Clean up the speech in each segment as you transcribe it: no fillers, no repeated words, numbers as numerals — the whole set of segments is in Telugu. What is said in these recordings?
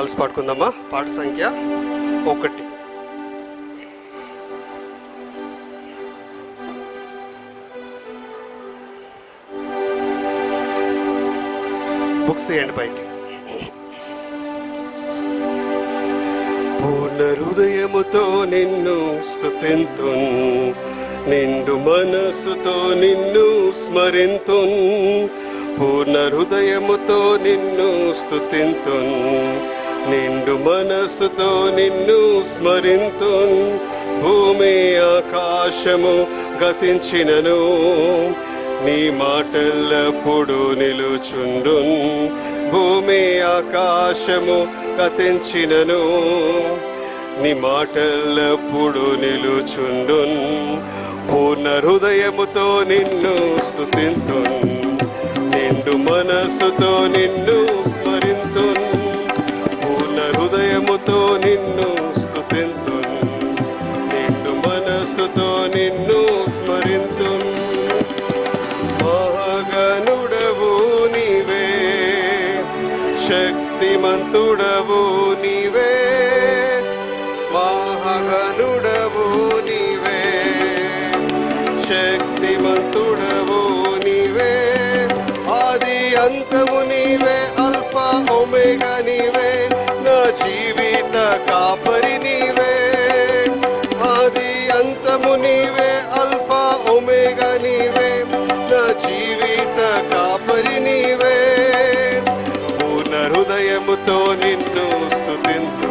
కలిసి పాడుకుందామా? పాట సంఖ్య 1. బుక్స్ తీయండి పైకి. పూర్ణ హృదయముతో నిన్ను స్తుతింతున్, నిండు మనసుతో నిన్ను స్మరింతున్. పూర్ణ హృదయముతో నిన్ను స్తుతింతున్, నిండు మనసుతో నిన్ను స్మరింతున్. భూమి ఆకాశము గతించినను నీ మాటెల్లప్పుడు నిలుచుండున్. భూమి ఆకాశము గతించినను నీ మాటెల్లప్పుడు నిలుచుండున్. పూర్ణ హృదయముతో నిన్ను స్తుతింతున్, నిండు మనసుతో నిన్ను స్మరింతున్. పూర్ణ హృదయముతో నిన్ను స్తుతింతున్, నిండు మనసుతో నిన్ను స్మరింతున్. మహాగణుడవు నీవే, శక్తిమంతుడవు నీవే. మహాగణుడవు నీవే, శక్తిమంతుడవు నీవే. ఆది అంతము నీవే, అల్ఫా ఒమేగా నీవే. నా జీవిత కాపరి నీవే. ఆది అంతము నీవే, అల్ఫా ఒమేగా నీవే. నా జీవిత కాపరి నీవే. పూర్ణ హృదయముతో నిన్ను స్తుతింతు,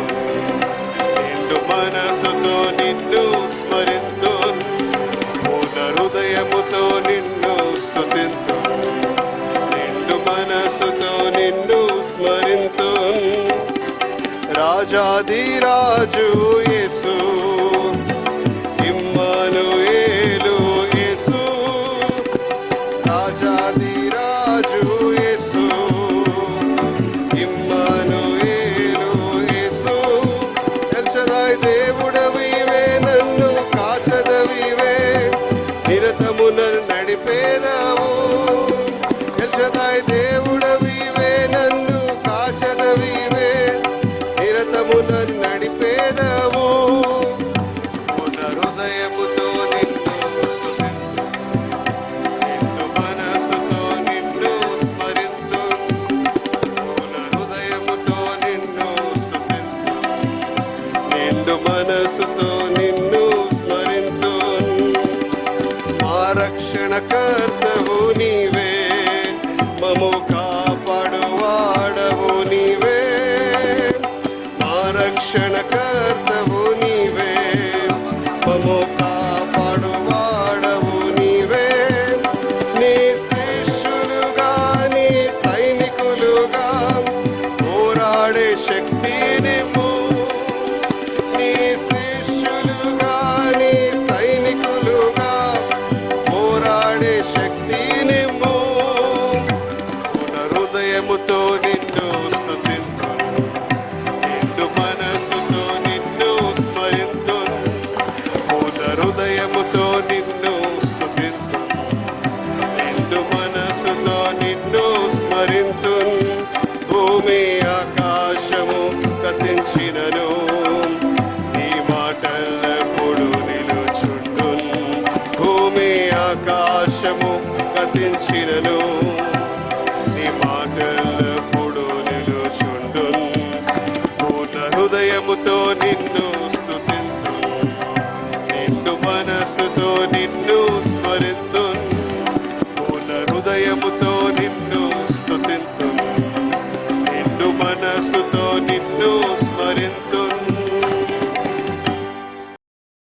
నిండు మనసుతో నిన్ను స్మరింతు. పూర్ణ హృదయముతో నిన్ను స్తుతింతు, నిండు మనసుతో నిన్ను స్మరింతు. రాజాధిరాజు యేసు, ఇమ్మానుయేలు యేసు. రాజాధిరాజు యేసు, ఇమ్మానుయేలు యేసు. ఎల్షదాయ్ దేవుడవివే, నన్ను కాచదవివే. నిరతము నన్ను నడిపేదావు. ఎల్షదాయ్ దేవుడవివే, నన్ను కాచదవివే. నిరతము నన్ను నడిపేదావు. పూర్ణ హృదయముతో నిన్ను స్తుతింతు, నిండు మనసుతో నిన్ను స్మరింతు. పూర్ణ హృదయముతో నిన్ను స్తుతింతు, నిండు మనసుతో నిన్ను స్మరింతు. మా రక్షణకర్తవు నీవే, మము కాపాడువాడవు నీవే. మా రక్షణకర్తవు నీవే, మము కాపాడువాడవు నీవే. నీ శిష్యులుగా, నీ సైనికులుగా పోరాడే శక్తి నిమ్ము. నీ శిష్యులుగా, నీ సైనికులుగా పోరాడే శక్తి నిమ్ము. పూర్ణ హృదయముతో నిన్ను స్తుతింతు, నిండు మనసుతో నిన్ను స్మరింతు. పూర్ణ హృదయముతో నిన్ను స్తుతింతు, నిండు మనసుతో నిన్ను స్మరింతు. భూమి ఆకాశము గతించినను నీ మాటలెప్పుడు నిలుచుండున్. భూమి ఆకాశము గతించినను నీ మాటలెప్పుడు నిలుచుండున్. పూర్ణ హృదయముతో నిన్ను స్తుతింతు, నిండు మనసు